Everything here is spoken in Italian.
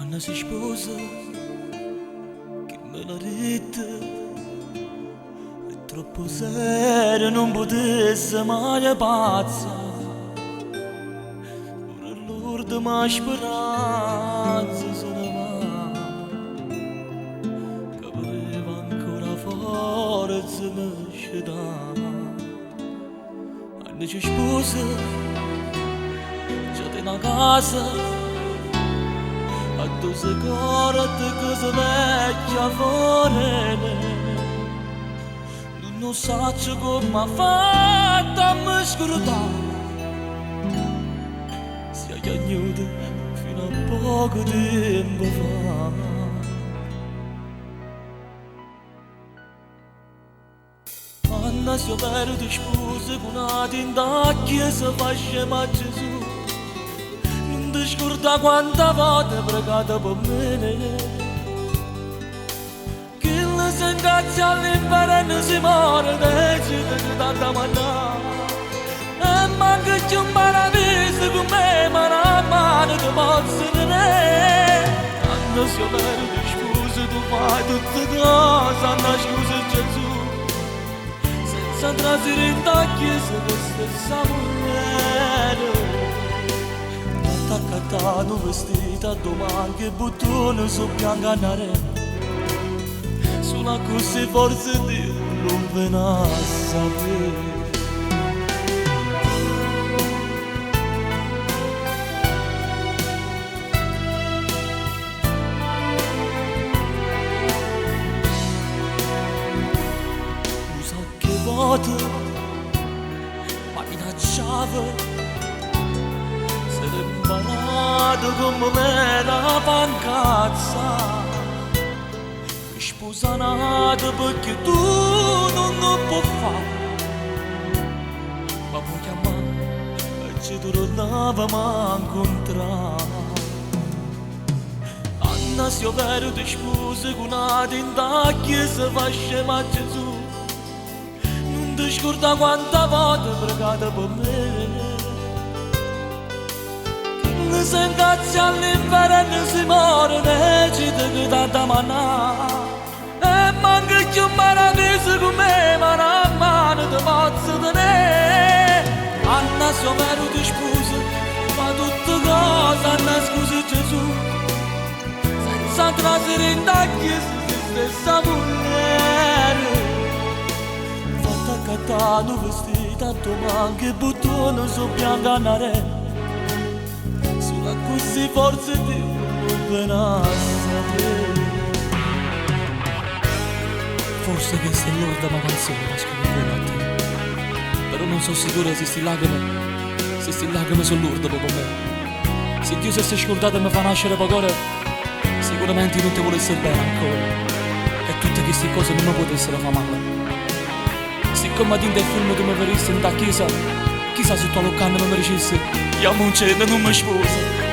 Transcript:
Quando si sposa, che me la rete, è troppo serio, non potesse mai pazza. Pure l'orda ma speranza se ne va, che aveva ancora forza me scedà. Quando ci sposa, c'è una casa, a tu sei corte che sei vecchia fuori. Tu non sai come ha fatto a me scrutare. Si è cagnuto fino a poco tempo fa. Anna si è perduta sposa con una tinta chiesa faceva Gesù. Scorda quanta volte pregata per me, chi le si ingazia all'inferno si muore, decide che tanta manna. E manca più un paradiso con me, ma la mano ti posso tenere. Quando si è perduta scusa, tu fai tutte cose, Anna scusa Gesù, senza trasire in ta chiesa che stessa mulher. Attaccata vestita domani che bottone su bianca nare, sulla così forse Dio non ve ne a sapere. Non so che voto ma minacciava, imparato come me la pancazza, sposa nata perché tu non lo puoi fare, ma puoi chiamare e ci tornavamo a incontrare. Anna si è perduta sposa con una tinta chiesa faceva Gesù, non ti scorda quanta volte pregata per me. Se ingazia all'inferno si muore, decide che tanta manna. E manca più un paradiso con me, ma la mano ti posso tenere. Anna si è perduta sposa, fa tutte cose, Anna scusa Gesù, senza trasire in ta chiesa se stessa mulher. Fatta accattare vestita, domani che bottone su bianca nare, così forse Dio non ve ne a sapere. Forse che sei l'orda ma canzone la scrivo a te, però non sono sicuro se sti lacrime sono l'orda dopo me. Se Dio si è scordato e mi fa nascere poco ore, sicuramente non ti volesse bene ancora, e tutte queste cose non mi potessero fare male. Siccome a tinta il film tu mi veriste in ta chiesa, chissà se tu all'occanno non mi dicessi io non c'è, non mi sposa.